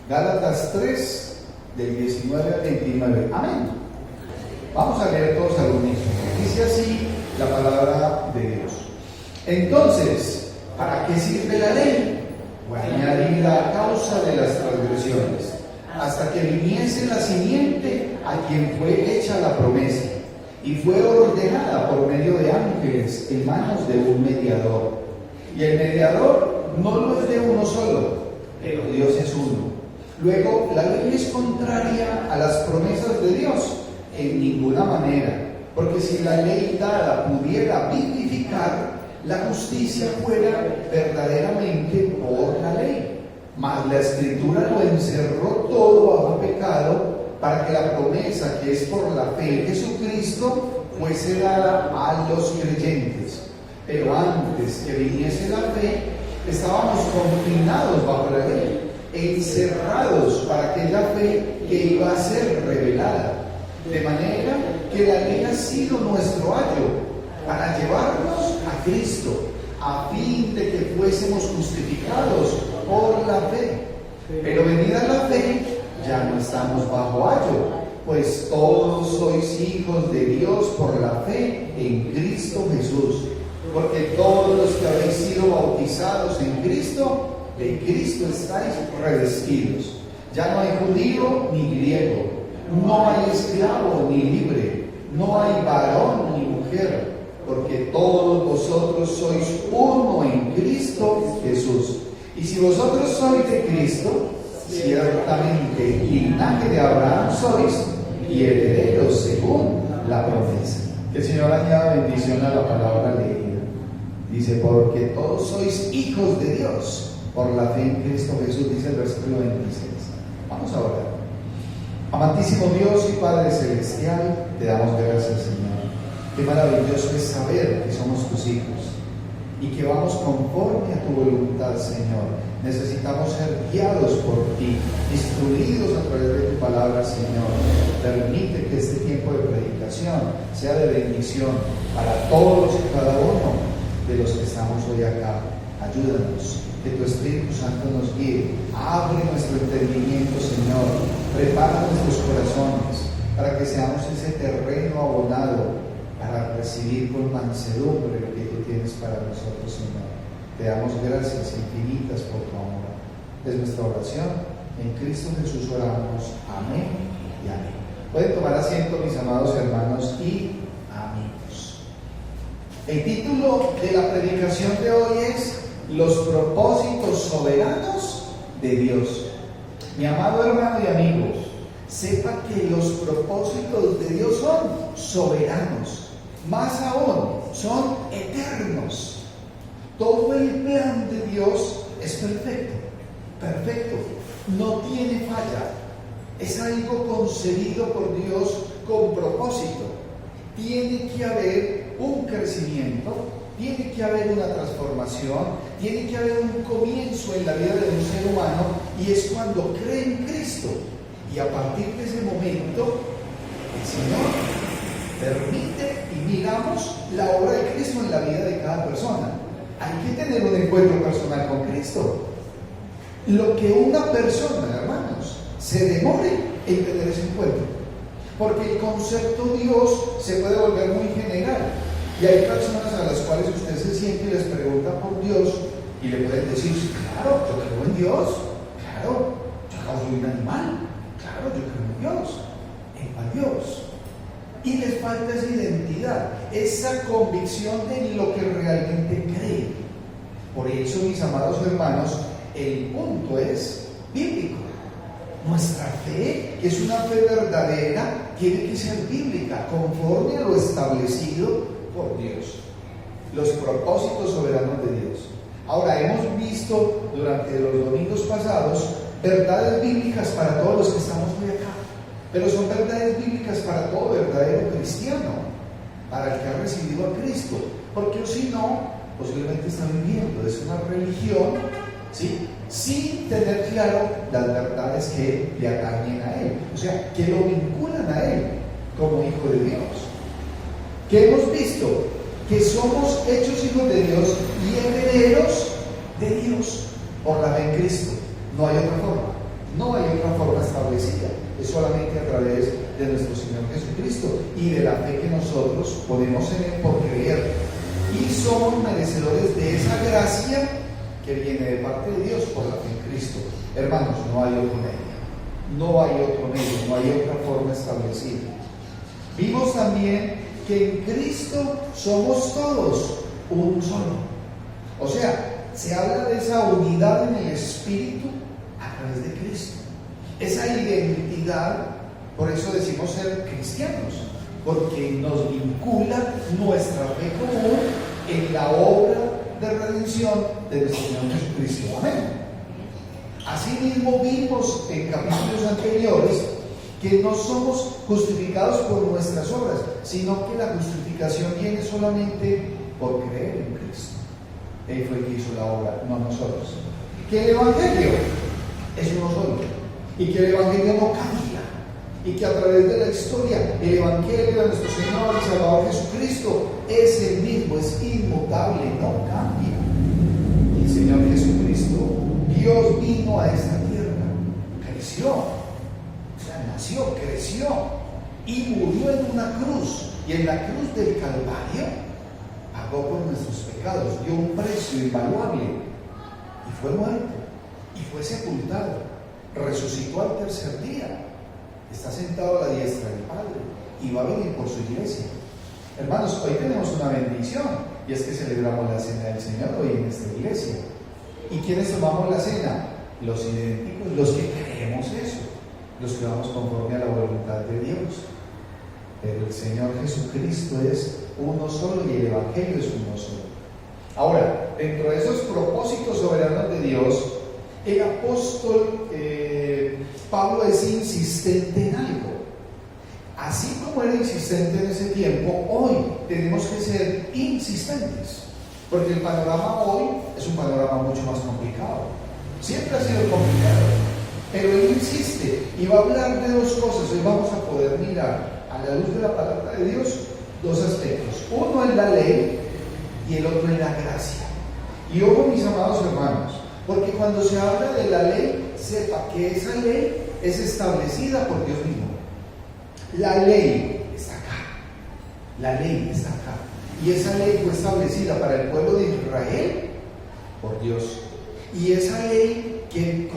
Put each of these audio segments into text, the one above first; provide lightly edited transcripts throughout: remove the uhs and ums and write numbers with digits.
Gálatas 3, del 19 al 29. Amén. Vamos a leer todos al unísono. Dice así la palabra de Dios. Entonces, ¿para qué sirve la ley? Añadida a causa de las transgresiones, hasta que viniese la simiente a quien fue hecha la promesa, y fue ordenada por medio de ángeles en manos de un mediador. Y el mediador no lo es de uno solo, pero Dios es uno. Luego, la ley es contraria a las promesas de Dios en ninguna manera, porque si la ley dada pudiera vivificar, la justicia fuera verdaderamente por la ley. Mas la Escritura lo encerró todo bajo pecado, para que la promesa que es por la fe en Jesucristo fuese dada a los creyentes. Pero antes que viniese la fe, estábamos confinados bajo la ley, encerrados para aquella fe que iba a ser revelada. De manera que la ley ha sido nuestro ayo para llevarnos a Cristo, a fin de que fuésemos justificados por la fe. Pero venida la fe, ya no estamos bajo ayo, pues todos sois hijos de Dios por la fe en Cristo Jesús. Porque todos los que habéis sido bautizados en Cristo, de Cristo estáis revestidos. Ya no hay judío ni griego, no hay esclavo ni libre, no hay varón ni mujer, porque todos vosotros sois uno en Cristo Jesús. Y si vosotros sois de Cristo, ciertamente linaje de Abraham sois, y herederos según la promesa. Que el Señor añada bendición a la palabra leída. Dice, porque todos sois hijos de Dios por la fe en Cristo Jesús, dice el versículo 26. Vamos a orar. Amantísimo Dios y Padre Celestial, te damos gracias, Señor. Qué maravilloso es saber que somos tus hijos y que vamos conforme a tu voluntad, Señor. Necesitamos ser guiados por ti, instruidos a través de tu palabra, Señor. Permite que este tiempo de predicación sea de bendición para todos y cada uno de los que estamos hoy acá. Ayúdanos, que tu Espíritu Santo nos guíe. Abre nuestro entendimiento, Señor. Prepara nuestros corazones para que seamos ese terreno abonado para recibir con mansedumbre lo que tú tienes para nosotros, Señor. Te damos gracias infinitas por tu amor. Es nuestra oración. En Cristo Jesús oramos. Amén y amén. Pueden tomar asiento, mis amados hermanos y amigos. El título de la predicación de hoy es Los propósitos soberanos de Dios. Mi amado hermano y amigo, sepa que los propósitos de Dios son soberanos, más aún, son eternos. Todo el plan de Dios es perfecto, perfecto, no tiene falla. Es algo concebido por Dios con propósito. Tiene que haber un crecimiento, tiene que haber una transformación, tiene que haber un comienzo en la vida de un ser humano, y es cuando cree en Cristo. Y a partir de ese momento, el Señor permite y miramos la obra de Cristo en la vida de cada persona. Hay que tener un encuentro personal con Cristo. Lo que una persona, hermanos, se demore en tener ese encuentro, porque el concepto Dios se puede volver muy general, y hay personas a las cuales usted se siente y les pregunta por Dios y le pueden decir, claro, yo creo en Dios, claro, yo no soy un animal, claro, yo creo en Dios, en Dios, y les falta esa identidad, esa convicción de lo que realmente cree. Por eso, mis amados hermanos, el punto es bíblico. Nuestra fe, que es una fe verdadera, tiene que ser bíblica, conforme a lo establecido por Dios. Los propósitos soberanos de Dios. Ahora, hemos visto durante los domingos pasados verdades bíblicas para todos los que estamos hoy acá, pero son verdades bíblicas para todo verdadero cristiano, para el que ha recibido a Cristo, porque si no, posiblemente está viviendo es una religión, ¿sí?, sin tener claro las verdades que le atañen a Él, o sea, que lo vinculan a Él como hijo de Dios. ¿Qué hemos visto? Que somos hechos hijos de Dios y herederos de Dios por la fe en Cristo. No hay otra forma. No hay otra forma establecida, es solamente a través de nuestro Señor Jesucristo y de la fe que nosotros ponemos en Él por creer. Y somos merecedores de esa gracia que viene de parte de Dios por la fe en Cristo. Hermanos, no hay otro medio, no hay otro medio, no hay otra forma establecida. Vimos también que en Cristo somos todos un solo. O sea, se habla de esa unidad en el Espíritu a través de Cristo. Esa identidad, por eso decimos ser cristianos, porque nos vincula nuestra fe común en la obra de redención de nuestro Señor Jesucristo. Amén. Asimismo vimos en capítulos anteriores que no somos justificados por nuestras obras, sino que la justificación viene solamente por creer en Cristo. Él fue el que hizo la obra, no nosotros. Que el Evangelio es uno solo y que el Evangelio no cambia y que a través de la historia el Evangelio de nuestro Señor y Salvador Jesucristo es el mismo, es inmutable, no cambia. Y el Señor Jesucristo, Dios vino a esta tierra, creció, nació, creció y murió en una cruz, y en la cruz del Calvario pagó por nuestros pecados, dio un precio invaluable y fue muerto y fue sepultado, resucitó al tercer día, está sentado a la diestra del Padre y va a venir por su iglesia. Hermanos, hoy tenemos una bendición y es que celebramos la cena del Señor hoy en esta iglesia. ¿Y quiénes tomamos la cena? Los idénticos, los que creemos eso, los que vamos conforme a la voluntad de Dios. Pero el Señor Jesucristo es uno solo y el Evangelio es uno solo. Ahora, dentro de esos propósitos soberanos de Dios, el apóstol Pablo es insistente en algo. Así como era insistente en ese tiempo, hoy tenemos que ser insistentes, porque el panorama hoy es un panorama mucho más complicado. Siempre ha sido complicado, pero él insiste y va a hablar de dos cosas. Hoy vamos a poder mirar a la luz de la palabra de Dios dos aspectos. Uno es la ley y el otro es la gracia. Y ojo, mis amados hermanos, porque cuando se habla de la ley, sepa que esa ley es establecida por Dios mismo. La ley está acá, la ley está acá, y esa ley fue establecida para el pueblo de Israel por Dios. Y esa ley que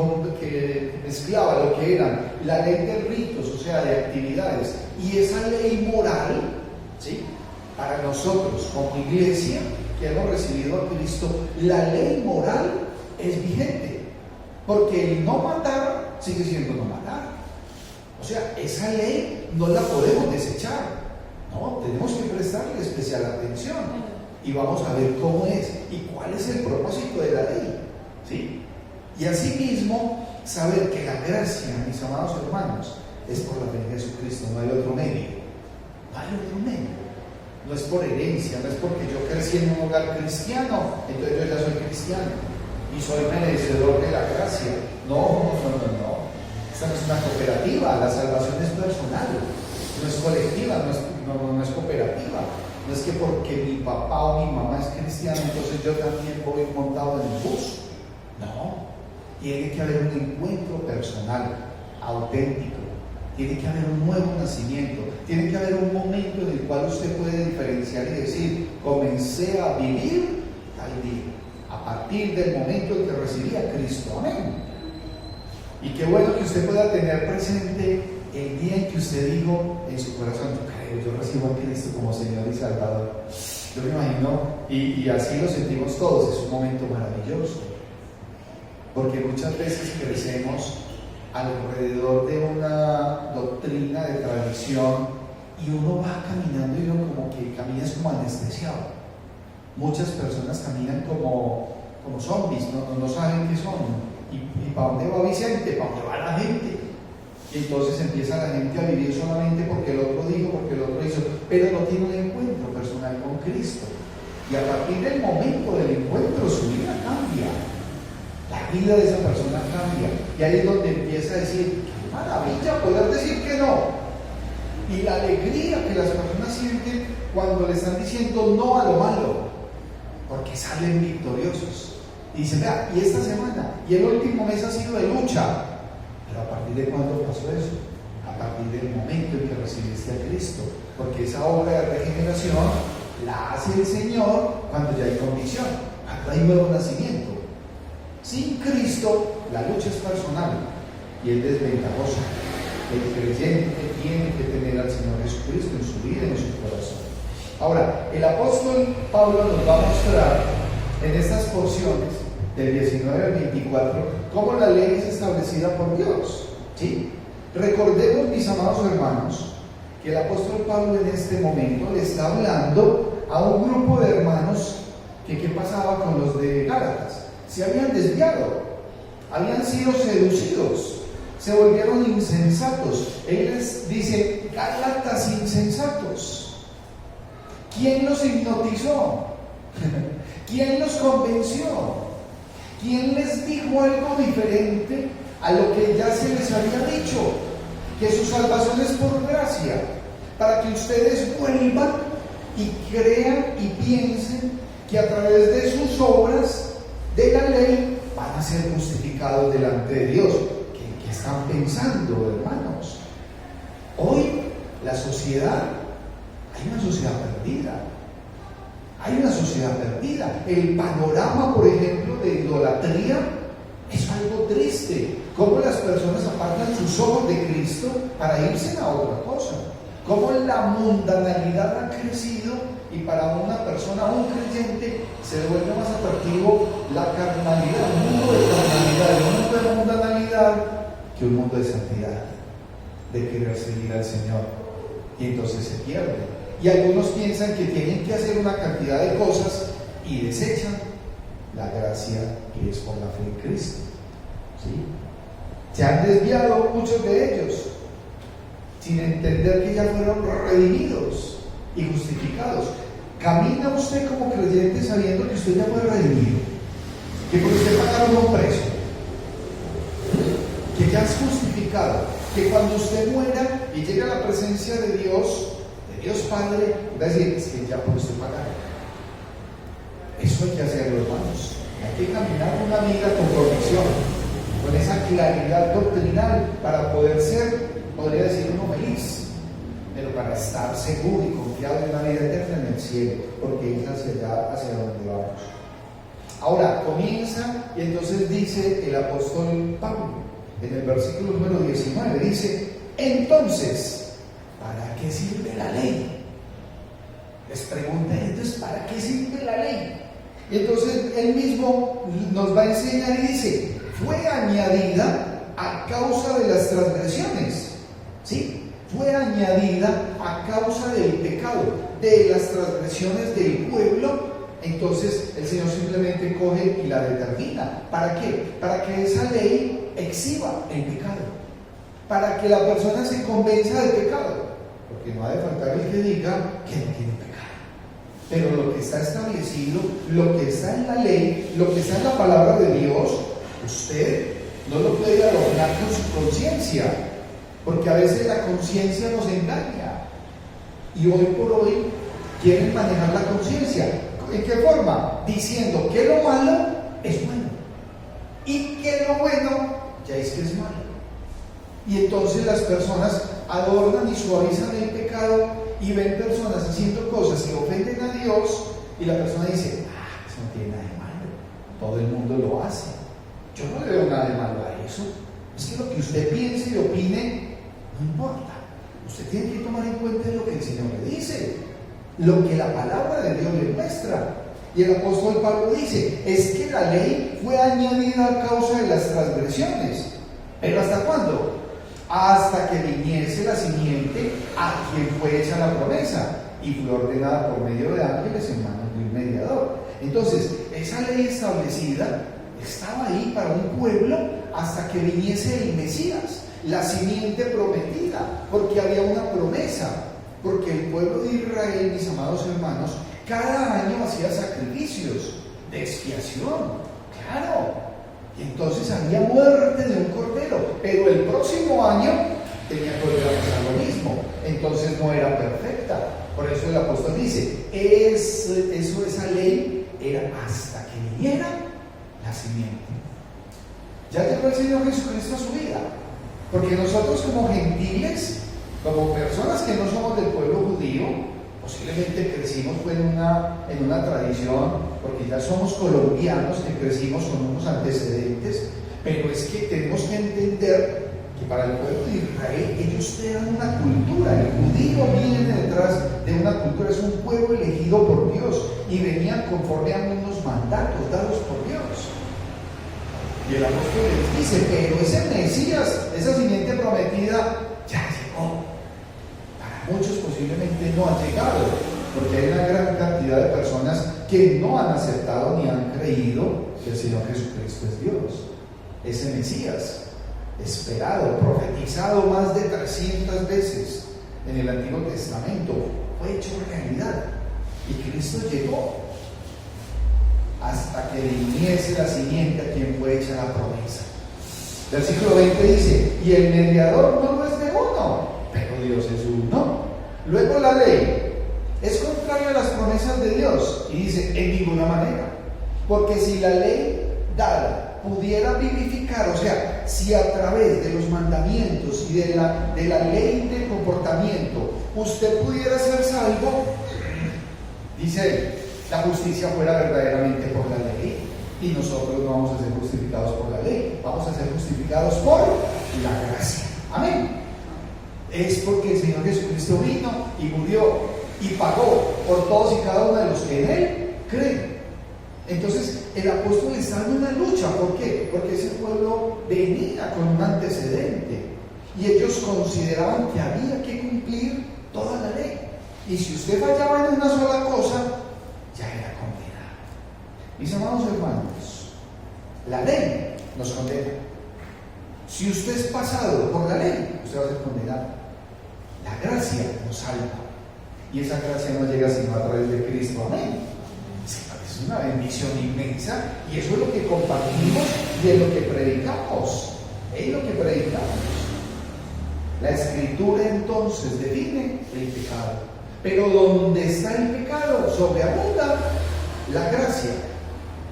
mezclaba lo que eran la ley de ritos, o sea, de actividades, y esa ley moral, ¿sí? Para nosotros como iglesia que hemos recibido a Cristo, la ley moral es vigente, porque el no matar sigue siendo no matar. O sea, esa ley no la podemos desechar, no, tenemos que prestarle especial atención y vamos a ver cómo es y cuál es el propósito de la ley, ¿sí? Y asimismo, saber que la gracia, mis amados hermanos, es por la fe en Jesucristo, no hay otro medio, no hay otro medio. No es por herencia, no es porque yo crecí en un hogar cristiano, entonces yo ya soy cristiano y soy merecedor de la gracia. No. Esta no es una cooperativa, la salvación es personal, no es colectiva, no es cooperativa. No es que porque mi papá o mi mamá es cristiano, entonces yo también voy montado en el bus. No, tiene que haber un encuentro personal, auténtico. Tiene que haber un nuevo nacimiento, tiene que haber un momento en el cual usted puede diferenciar y decir, comencé a vivir tal día, a partir del momento en que recibí a Cristo. Amén. Y qué bueno que usted pueda tener presente el día en que usted dijo en su corazón, yo recibo a Cristo como Señor y Salvador. Yo me imagino, y así lo sentimos todos, es un momento maravilloso, porque muchas veces crecemos alrededor de una doctrina de tradición y uno va caminando y uno como que camina como anestesiado. Muchas personas caminan como zombies, no saben qué son. ¿Y para dónde va Vicente? ¿Para dónde va la gente? Y entonces empieza la gente a vivir solamente porque el otro dijo, porque el otro hizo, pero no tiene un encuentro personal con Cristo. Y a partir del momento del encuentro su vida cambia. La vida de esa persona cambia. Y ahí es donde empieza a decir, qué maravilla poder decir que no. Y la alegría que las personas sienten cuando le están diciendo no a lo malo, porque salen victoriosos. Y dicen, vea, y esta semana, y el último mes ha sido de lucha. Pero ¿a partir de cuándo pasó eso? A partir del momento en que recibiste a Cristo. Porque esa obra de regeneración la hace el Señor cuando ya hay convicción, cuando hay nuevo nacimiento. Sin Cristo, la lucha es personal y es desventajosa. El creyente tiene que tener al Señor Jesucristo en su vida y en su corazón. Ahora, el apóstol Pablo nos va a mostrar en estas porciones del 19 al 24 cómo la ley es establecida por Dios. ¿Sí? Recordemos, mis amados hermanos, que el apóstol Pablo en este momento le está hablando a un grupo de hermanos que ¿qué pasaba con los de Gálatas? Se habían desviado, habían sido seducidos, se volvieron insensatos. Él les dice: Gálatas insensatos. ¿Quién los hipnotizó? ¿Quién los convenció? ¿Quién les dijo algo diferente a lo que ya se les había dicho? Que su salvación es por gracia, para que ustedes vuelvan y crean y piensen que a través de sus obras de la ley van a ser justificados delante de Dios. ¿Qué están pensando, hermanos? Hoy la sociedad, hay una sociedad perdida. Hay una sociedad perdida. El panorama, por ejemplo, de idolatría es algo triste. Cómo las personas apartan sus ojos de Cristo para irse a otra cosa. Cómo la mundanalidad ha crecido y para una persona, un creyente, se le vuelve más atractivo la carnalidad, un mundo de carnalidad, un mundo de mundanalidad, que un mundo de santidad, de querer seguir al Señor. Y entonces se pierde. Y algunos piensan que tienen que hacer una cantidad de cosas y desechan la gracia que es por la fe en Cristo. ¿Sí? Se han desviado muchos de ellos, sin entender que ya fueron redimidos y justificados. Camina usted como creyente sabiendo que usted ya fue redimido, que por usted pagaron un precio, que ya es justificado, que cuando usted muera y llegue a la presencia de Dios Padre, va a decir: es que ya por usted pagaron. Eso hay que hacerlo, hermanos. Hay que caminar una vida con convicción, con esa claridad doctrinal para poder ser, podría decir uno, feliz, pero para estar seguro y confiado en una vida eterna en el cielo, porque es hacia allá, hacia donde vamos. Ahora comienza y entonces dice el apóstol Pablo en el versículo número 19, dice: entonces, ¿para qué sirve la ley? Les pregunta: entonces, ¿para qué sirve la ley? Y entonces él mismo nos va a enseñar y dice: fue añadida a causa de las transgresiones. ¿Sí? Fue añadida a causa del pecado, de las transgresiones del pueblo. Entonces el Señor simplemente coge y la determina. ¿Para qué? Para que esa ley exhiba el pecado, para que la persona se convenza del pecado, porque no ha de faltar el que diga que no tiene pecado. Pero lo que está establecido, lo que está en la ley, lo que está en la palabra de Dios, usted no lo puede adornar con su conciencia, porque a veces la conciencia nos engaña y hoy por hoy quieren manejar la conciencia. ¿En qué forma? Diciendo que lo malo es bueno y que lo bueno ya es que es malo. Y entonces las personas adornan y suavizan el pecado y ven personas haciendo cosas que ofenden a Dios y la persona dice: eso no tiene nada de malo, todo el mundo lo hace, yo no le veo nada de malo a eso. Es que lo que usted piense y opine no importa, usted tiene que tomar en cuenta lo que el Señor le dice, lo que la palabra de Dios le muestra. Y el apóstol Pablo dice: es que la ley fue añadida a causa de las transgresiones. ¿Pero hasta cuándo? Hasta que viniese la simiente a quien fue hecha la promesa y fue ordenada por medio de ángeles en manos de un mediador. Entonces, esa ley establecida estaba ahí para un pueblo hasta que viniese el Mesías, la simiente prometida, porque había una promesa, porque el pueblo de Israel, mis amados hermanos, cada año hacía sacrificios de expiación, claro. Y entonces había muerte de un cordero, pero el próximo año tenía que volver a pasar lo mismo. Entonces no era perfecta. Por eso el apóstol dice: esa ley era hasta que viniera la simiente. Ya llegó el Señor Jesucristo a su vida. Porque nosotros como gentiles, como personas que no somos del pueblo judío, posiblemente crecimos pues, en una tradición, porque ya somos colombianos que crecimos con unos antecedentes, pero es que tenemos que entender que para el pueblo de Israel ellos eran una cultura, el judío viene detrás de una cultura, es un pueblo elegido por Dios y venían conforme a unos mandatos dados por Dios. Y el apóstol les dice, pero ese Mesías, esa simiente prometida, ya llegó. Para muchos posiblemente no ha llegado, porque hay una gran cantidad de personas que no han aceptado ni han creído que el Señor Jesucristo es Dios. Ese Mesías, esperado, profetizado más de 300 veces en el Antiguo Testamento, fue hecho realidad. Y Cristo llegó hasta que viniese la simiente a quien fue hecha la promesa. Versículo 20 dice, y el mediador no es de uno, pero Dios es uno. Luego la ley es contraria a las promesas de Dios, y dice, en ninguna manera, porque si la ley dada pudiera vivificar, o sea, si a través de los mandamientos y de la ley del comportamiento usted pudiera ser salvo, dice él, la justicia fuera verdaderamente por la ley, y nosotros no vamos a ser justificados por la ley, vamos a ser justificados por la gracia. Amén. Es porque el Señor Jesucristo vino y murió y pagó por todos y cada uno de los que en Él creen. Entonces el apóstol está en una lucha. ¿Por qué? Porque ese pueblo venía con un antecedente y ellos consideraban que había que cumplir toda la ley, y si usted fallaba en una sola cosa, ya era condenado. Mis amados hermanos, la ley nos condena. Si usted es pasado por la ley, usted va a ser condenado. La gracia nos salva, y esa gracia no llega sino a través de Cristo. Amén. Es una bendición inmensa, y eso es lo que compartimos y es lo que predicamos. Es lo que predicamos. La Escritura entonces define el pecado, pero donde está el pecado sobreabunda la gracia.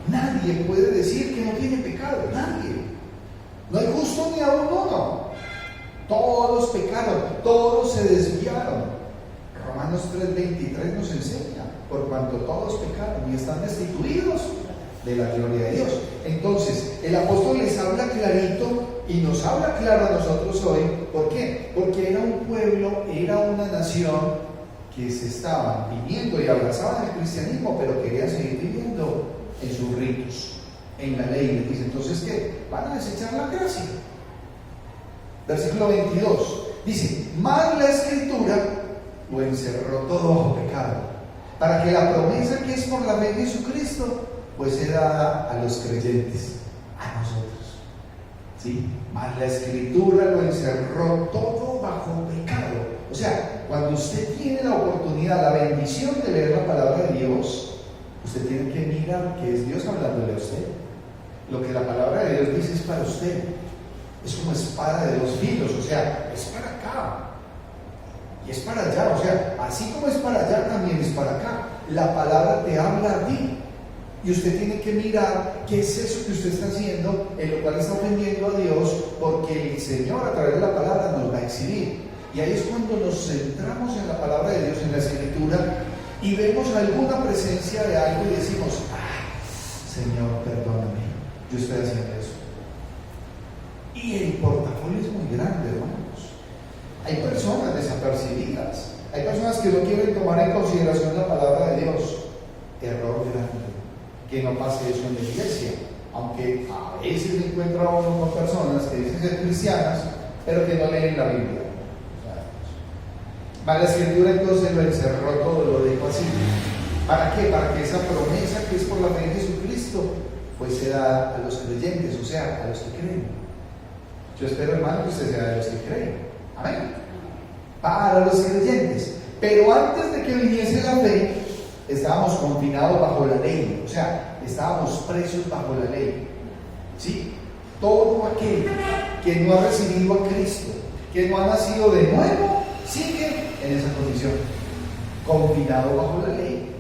Nadie puede decir que no tiene pecado, nadie. No hay justo ni aún uno. Todos pecaron, todos se desviaron. Romanos 3:23 nos enseña, por cuanto todos pecaron y están destituidos de la gloria de Dios. Entonces, el apóstol les habla clarito y nos habla claro a nosotros hoy. ¿Por qué? Porque era un pueblo, era una nación que se estaban viviendo y abrazaban el cristianismo, pero querían seguir viviendo en sus ritos, en la ley. Les dice, entonces, ¿qué? Van a desechar la gracia. Versículo 22 dice, mas la Escritura lo encerró todo bajo pecado, para que la promesa que es por la fe en Jesucristo pues sea dada a los creyentes, a nosotros. ¿Sí? Mas la Escritura lo encerró todo bajo pecado. O sea, cuando usted tiene la oportunidad, la bendición de leer la palabra de Dios, usted tiene que mirar que es Dios hablándole a usted. Lo que la palabra de Dios dice es para usted. Es como espada de dos filos, o sea, es para acá y es para allá, o sea, así como es para allá, también es para acá. La palabra te habla a ti y usted tiene que mirar qué es eso que usted está haciendo, en lo cual está ofendiendo a Dios, porque el Señor a través de la palabra nos va a exhibir. Y ahí es cuando nos centramos en la palabra de Dios, en la Escritura, y vemos alguna presencia de algo y decimos, Señor, perdóname, yo estoy haciendo eso. Y el portafolio es muy grande, hermanos. Hay personas desapercibidas, hay personas que no quieren tomar en consideración la palabra de Dios. Error grande, que no pase eso en la iglesia, aunque a veces encuentra uno con personas que dicen ser cristianas, pero que no leen la Biblia. Mas la Escritura entonces lo encerró todo, lo dejó así. ¿Para qué? Para que esa promesa que es por la fe en Jesucristo pues se da a los creyentes, o sea, a los que creen. Yo espero, hermano, que usted sea de los que creen. Amén. Para los creyentes. Pero antes de que viniese la fe, estábamos confinados bajo la ley. O sea, estábamos presos bajo la ley. ¿Sí? Todo aquel que no ha recibido a Cristo, que no ha nacido de nuevo, sigue en esa condición. Confinado bajo la ley.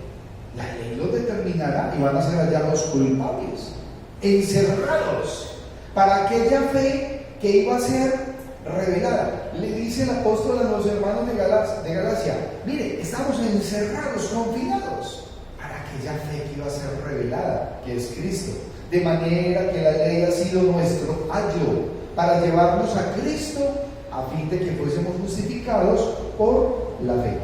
La ley los determinará y van a ser hallados culpables, encerrados, para aquella fe que iba a ser revelada. Le dice el apóstol a los hermanos de Galacia, mire, estamos encerrados, confinados, para aquella fe que iba a ser revelada, que es Cristo. De manera que la ley ha sido nuestro ayo para llevarnos a Cristo a fin de que fuésemos justificados por la fe.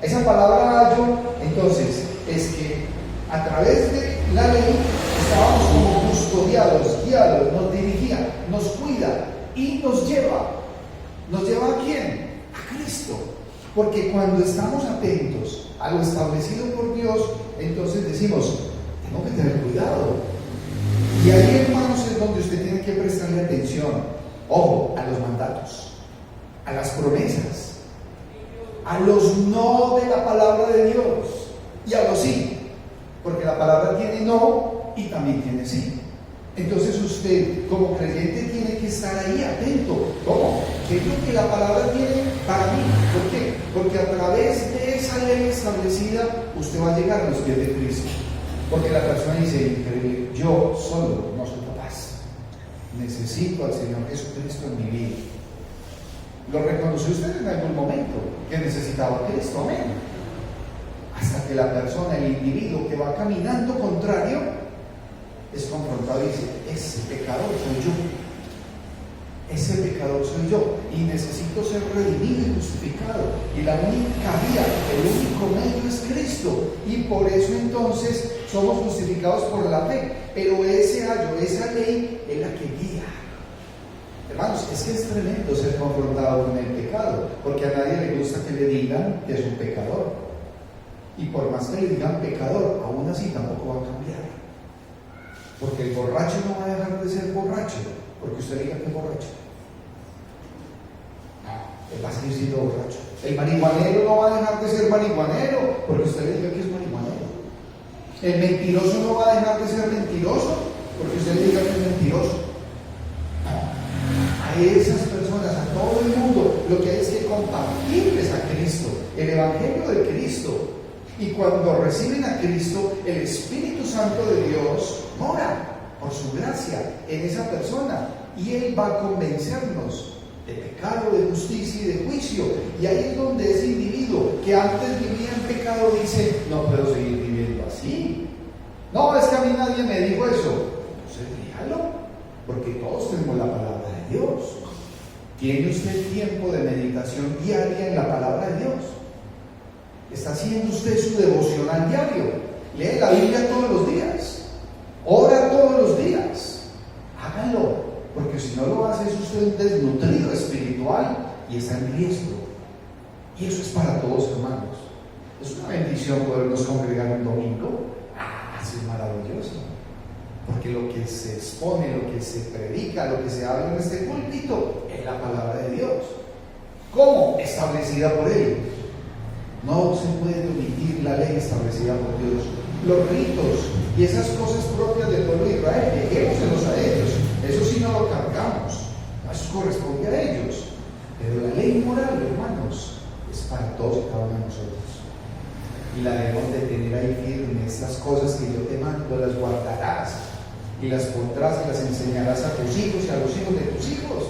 Esa palabra ayo, entonces, es que a través de la ley estábamos como custodiados, guiados, nos dirigía, nos cuida y nos lleva. ¿Nos lleva a quién? A Cristo. Porque cuando estamos atentos a lo establecido por Dios, entonces decimos, tengo que tener cuidado. Y ahí, hermanos, es donde usted tiene que prestarle atención. Ojo, a los mandatos, a las promesas, a los no de la palabra de Dios y a los sí. Porque la palabra tiene no y también tiene sí. Entonces usted, como creyente, tiene que estar ahí atento. ¿Cómo? ¿Qué es lo que la palabra tiene para mí? ¿Por qué? Porque a través de esa ley establecida, usted va a llegar a los pies de Cristo. Porque la persona dice, increíble, yo solo no soy capaz. Necesito al Señor Jesucristo en mi vida. ¿Lo reconoció usted en algún momento? Que necesitaba a Cristo, amén. Hasta que la persona, el individuo que va caminando contrario, es confrontado y dice, ese pecador soy yo. Ese pecador soy yo. Y necesito ser redimido y justificado. Y la única vía, el único medio es Cristo. Y por eso entonces somos justificados por la fe. Pero ese ayo, esa ley es la que guía. Hermanos, es que es tremendo ser confrontado con el pecado. Porque a nadie le gusta que le digan que es un pecador. Y por más que le digan pecador, aún así tampoco va a cambiar. Porque el borracho no va a dejar de ser borracho, porque usted diga que es borracho. No, él va a seguir siendo borracho. El marihuanero no va a dejar de ser marihuanero, porque usted le diga que es marihuanero. El mentiroso no va a dejar de ser mentiroso, porque usted le diga que es mentiroso. No. A esas personas, a todo el mundo, lo que hay es que compartirles a Cristo, el Evangelio de Cristo. Y cuando reciben a Cristo, el Espíritu Santo de Dios mora por su gracia en esa persona. Y Él va a convencernos de pecado, de justicia y de juicio. Y ahí es donde ese individuo que antes vivía en pecado dice, no puedo seguir viviendo así. No, es que a mí nadie me dijo eso. Entonces dígalo, porque todos tenemos la palabra de Dios. ¿Tiene usted tiempo de meditación diaria en la palabra de Dios? ¿Está haciendo usted su devocional diario? ¿Lee la Biblia todos los días? ¿Ora todos los días? Hágalo, porque si no lo hace es usted un desnutrido espiritual y está en riesgo. Y eso es para todos, hermanos. Es una bendición podernos congregar un domingo. Eso es maravilloso. Porque lo que se expone, lo que se predica, lo que se habla en este púlpito es la palabra de Dios. ¿Cómo? Establecida por Él. No se puede omitir la ley establecida por Dios. Los ritos y esas cosas propias del pueblo de Israel, dejémoselos a ellos. Eso sí no lo cargamos. Eso corresponde a ellos. Pero la ley moral, hermanos, es para todos y cada uno de nosotros. Y la debemos de tener ahí firme. Estas cosas que yo te mando las guardarás y las pondrás y las enseñarás a tus hijos y a los hijos de tus hijos.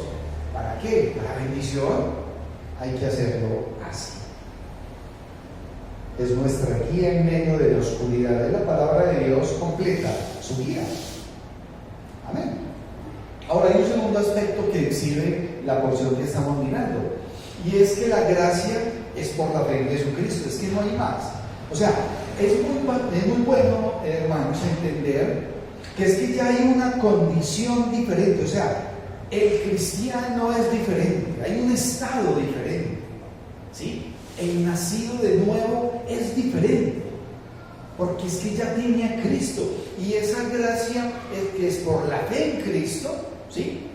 ¿Para qué? Para bendición. Hay que hacerlo así. Es nuestra guía en medio de la oscuridad de la palabra de Dios completa, su guía. Amén. Ahora hay un segundo aspecto que exhibe la porción que estamos mirando, y es que la gracia es por la fe en Jesucristo, es que no hay más. O sea, es muy bueno, hermanos, entender que es que ya hay una condición diferente. O sea, el cristiano es diferente, hay un estado diferente, ¿sí? El nacido de nuevo es diferente, porque es que ya tiene a Cristo, y esa gracia que es por la fe en Cristo, ¿sí?,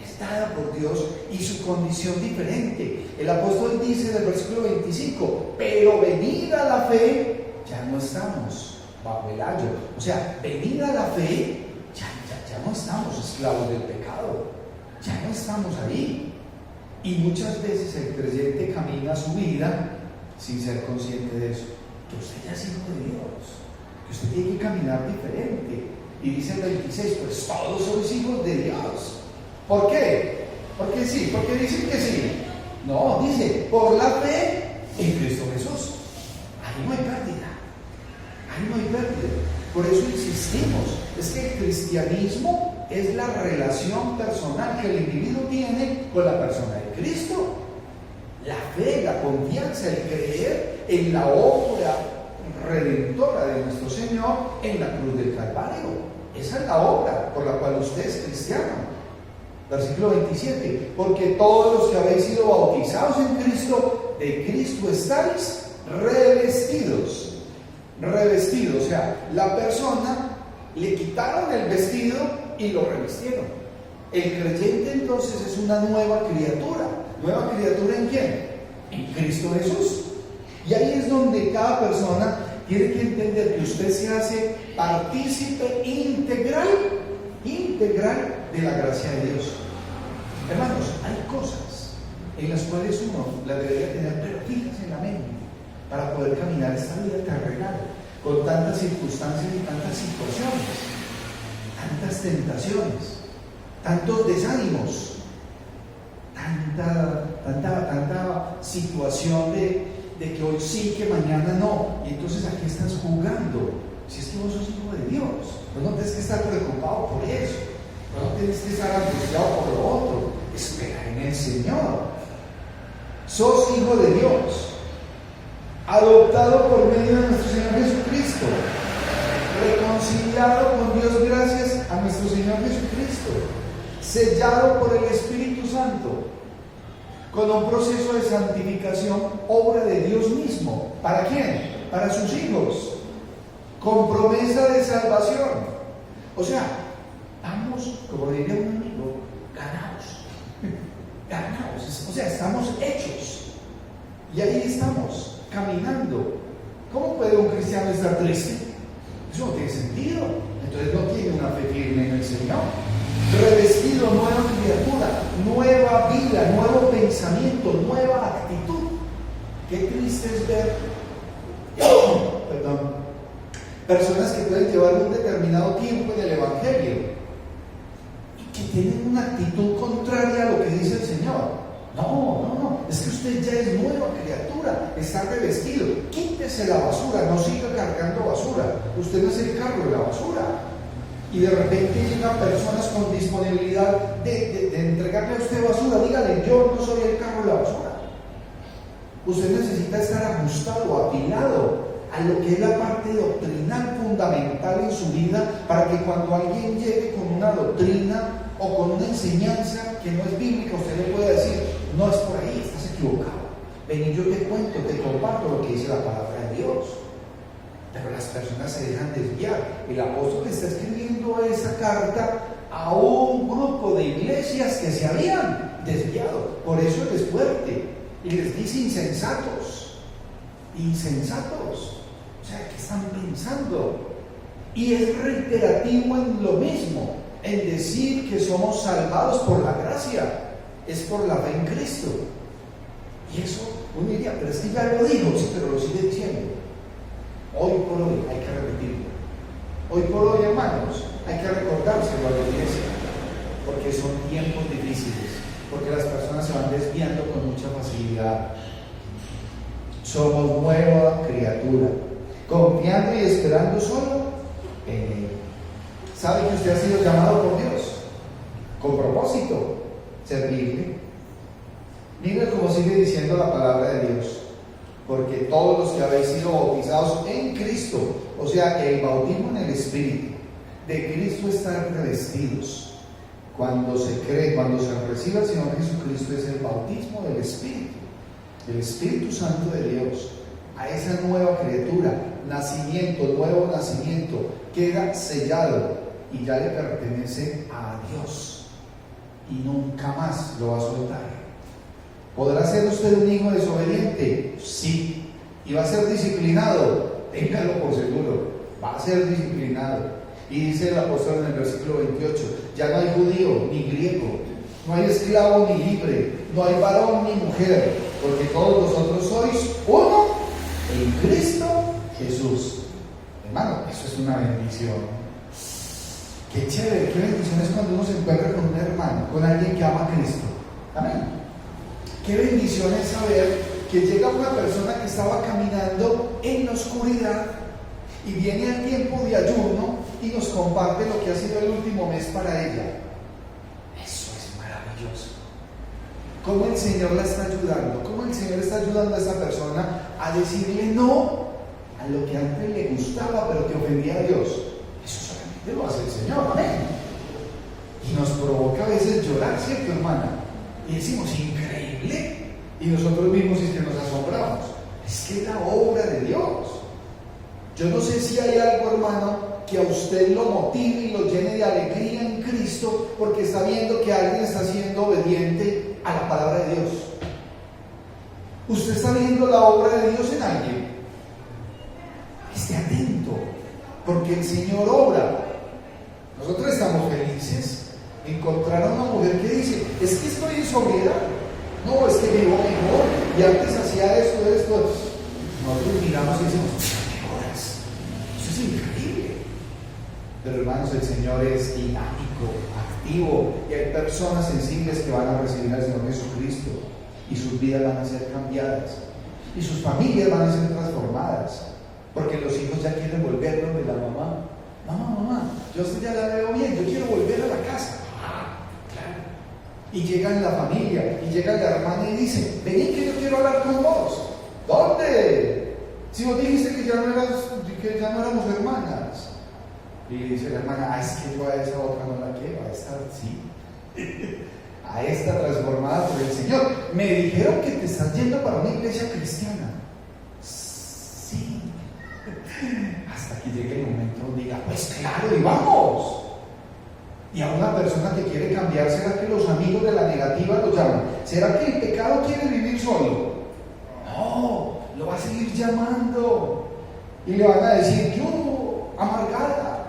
es dada por Dios, y su condición diferente. El apóstol dice en el versículo 25, pero venida la fe, ya no estamos bajo el ayo. O sea, venida la fe, ya no estamos esclavos del pecado, ya no estamos ahí. Y muchas veces el creyente camina su vida sin ser consciente de eso, que usted ya es hijo de Dios, que usted tiene que caminar diferente. Y dice el 26, pues todos sois hijos de Dios. ¿Por qué? Porque sí, porque dicen que sí. No, dice, por la fe en Cristo Jesús. Ahí no hay pérdida. Ahí no hay pérdida. Por eso insistimos. Es que el cristianismo es la relación personal que el individuo tiene con la persona de Cristo. La fe, la confianza, el creer en la obra redentora de nuestro Señor en la cruz del Calvario. Esa es la obra por la cual usted es cristiano. Versículo 27. Porque todos los que habéis sido bautizados en Cristo, de Cristo estáis revestidos. Revestidos, o sea, la persona le quitaron el vestido y lo revistieron. El creyente entonces es una nueva criatura. ¿Nueva criatura en quién? En Cristo Jesús. Y ahí es donde cada persona tiene que entender que usted se hace partícipe integral de la gracia de Dios. Hermanos, hay cosas en las cuales uno las debería tener perdidas en la mente para poder caminar esta vida terrenal con tantas circunstancias y tantas situaciones, tantas tentaciones, tantos desánimos, tanta situación de que hoy sí, que mañana no. Y entonces, ¿a qué estás jugando? Si es que vos sos hijo de Dios, vos no tienes que estar preocupado por eso, vos no tienes que estar angustiado por lo otro. Espera en el Señor. Sos hijo de Dios, adoptado por medio de nuestro Señor Jesucristo, reconciliado con Dios gracias a nuestro Señor Jesucristo, sellado por el Espíritu Santo, con un proceso de santificación, obra de Dios mismo. ¿Para quién? Para sus hijos, con promesa de salvación. O sea, vamos, como diría un amigo, ganados. Ganados, o sea, estamos hechos. Y ahí estamos, caminando. ¿Cómo puede un cristiano estar triste? Eso no tiene sentido. Entonces no tiene una fe firme en el Señor. Revestido, nueva criatura, nueva vida, nuevo pensamiento, nueva actitud. Qué triste es ver personas que pueden llevar un determinado tiempo en el Evangelio y que tienen una actitud contraria a lo que dice el Señor. No, es que usted ya es nueva criatura, está revestido. Quítese la basura, no siga cargando basura. Usted no es el carro de la basura. Y de repente llegan personas con disponibilidad de entregarle a usted basura. Dígale, yo no soy el carro de la basura. Usted necesita estar ajustado, apilado a lo que es la parte doctrinal fundamental en su vida, para que cuando alguien llegue con una doctrina o con una enseñanza que no es bíblica, usted le pueda decir, no es por ahí, estás equivocado. Ven y yo te cuento, te comparto lo que dice la palabra de Dios. Pero las personas se dejan desviar. El apóstol está escribiendo esa carta a un grupo de iglesias que se habían desviado. Por eso él es fuerte y les dice insensatos. O sea, ¿qué están pensando? Y es reiterativo en lo mismo, en decir que somos salvados por la gracia, es por la fe en Cristo. Y eso uno diría, pero es que ya lo dijo, sí, pero lo sigue diciendo. Hoy por hoy hay que repetirlo. Hoy por hoy, hermanos, hay que recordárselo a la iglesia, porque son tiempos difíciles, porque las personas se van desviando con mucha facilidad. Somos nueva criatura, confiando y esperando solo en Él. ¿Sabe que usted ha sido llamado por Dios? Con propósito, servirle. Mire cómo sigue diciendo la palabra de Dios. Porque todos los que habéis sido bautizados en Cristo, o sea, el bautismo en el Espíritu, de Cristo están revestidos. Cuando se cree, cuando se recibe al Señor Jesucristo, es el bautismo del Espíritu Santo de Dios. A esa nueva criatura, nacimiento, nuevo nacimiento, queda sellado y ya le pertenece a Dios. Y nunca más lo va a soltar. ¿Podrá ser usted un hijo desobediente? Sí. ¿Y va a ser disciplinado? Téngalo por seguro. Va a ser disciplinado. Y dice el apóstol en el versículo 28, ya no hay judío ni griego, no hay esclavo ni libre, no hay varón ni mujer, porque todos vosotros sois uno en Cristo Jesús. Hermano, eso es una bendición. Qué chévere, qué bendición es cuando uno se encuentra con un hermano, con alguien que ama a Cristo. Amén. Qué bendición es saber que llega una persona que estaba caminando en la oscuridad y viene al tiempo de ayuno y nos comparte lo que ha sido el último mes para ella. Eso es maravilloso. Cómo el Señor la está ayudando, cómo el Señor está ayudando a esa persona a decirle no a lo que antes le gustaba pero que ofendía a Dios. Eso solamente lo hace el Señor, amén. Y nos provoca a veces llorar, ¿cierto, hermana? Y decimos, increíble. Y nosotros mismos es que nos asombramos. Es que es la obra de Dios. Yo no sé si hay algo, hermano, que a usted lo motive y lo llene de alegría en Cristo porque está viendo que alguien está siendo obediente a la palabra de Dios. Usted está viendo la obra de Dios en alguien. Esté atento, porque el Señor obra. Nosotros estamos felices de encontrar a una mujer que dice, es que estoy en sobriedad. No, es que vivo mejor y antes hacía esto. Nosotros miramos y decimos, mejoras. Eso es increíble. Pero hermanos, el Señor es dinámico, activo, y hay personas sensibles que van a recibir al Señor Jesucristo y sus vidas van a ser cambiadas y sus familias van a ser transformadas, porque los hijos ya quieren volver donde la mamá. Mamá, yo ya la veo bien, yo quiero volver a la casa. Claro. Y llega la familia, y llega la hermana y dice, vení que yo quiero hablar con vos. ¿Dónde? Si vos dijiste que ya no éramos hermanas. Y dice la hermana, es que yo a esa otra no la quiero, a esta sí. A esta transformada por el Señor. Me dijeron que te estás yendo para una iglesia cristiana. Sí. Hasta que llegue el momento donde diga, pues claro, y vamos. Y a una persona que quiere cambiar, ¿será que los amigos de la negativa lo llaman? ¿Será que el pecado quiere vivir solo? No, lo va a seguir llamando. Y le van a decir, yo, amargada,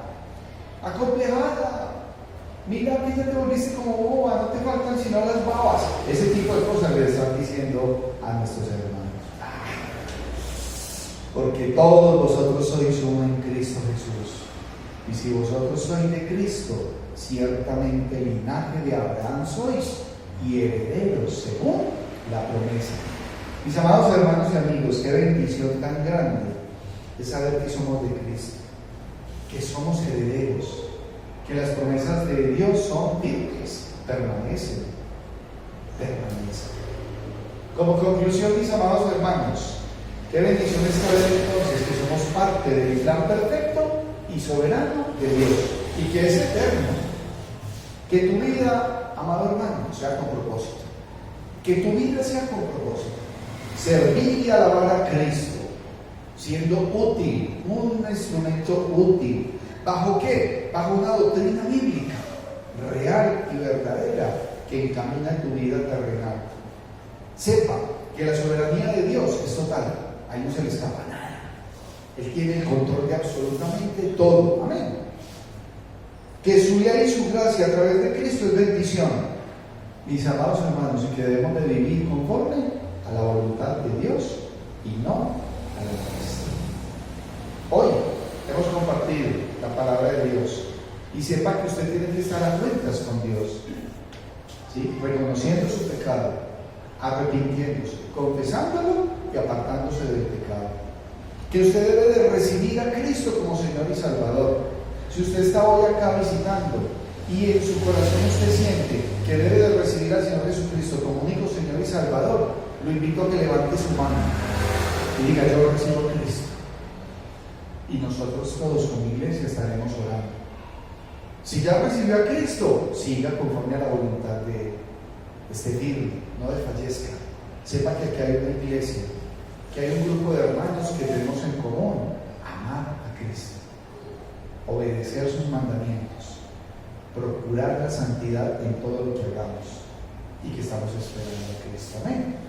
acomplejada, mira que ya te volviste como boba, no te faltan sino las babas. Ese tipo de cosas le están diciendo a nuestros hermanos. Porque todos vosotros sois uno en Cristo Jesús. Y si vosotros sois de Cristo, ciertamente linaje de Abraham sois y herederos según la promesa. Mis amados hermanos y amigos, qué bendición tan grande es saber que somos de Cristo, que somos herederos, que las promesas de Dios son firmes, permanecen. Como conclusión, mis amados hermanos, qué bendición es saber entonces que somos parte del plan perfecto y soberano de Dios y que es eterno. Que tu vida, amado hermano, sea con propósito. Que tu vida sea con propósito. Servir y alabar a Cristo, siendo útil, un instrumento útil. ¿Bajo qué? Bajo una doctrina bíblica, real y verdadera, que encamina tu vida terrenal. Sepa que la soberanía de Dios es total. Ahí no se le escapa nada. Él tiene el control de absolutamente todo. Amén. Que su vida y su gracia a través de Cristo es bendición. Mis amados hermanos, y que debemos de vivir conforme a la voluntad de Dios y no a la nuestra. Hoy hemos compartido la palabra de Dios y sepa que usted tiene que estar a cuentas con Dios, ¿sí? Reconociendo su pecado, arrepintiéndose, confesándolo y apartándose del pecado. Que usted debe de recibir a Cristo como Señor y Salvador. Si usted está hoy acá visitando y en su corazón usted siente que debe de recibir al Señor Jesucristo como único Señor y Salvador, lo invito a que levante su mano y diga, yo recibo a Cristo. Y nosotros todos como iglesia estaremos orando. Si ya recibió a Cristo, siga conforme a la voluntad de Él. Esté firme, no desfallezca. Sepa que aquí hay una iglesia, que hay un grupo de hermanos que tenemos en común amar a Cristo, obedecer sus mandamientos, procurar la santidad en todo lo que hagamos y que estamos esperando a Cristo. Amén.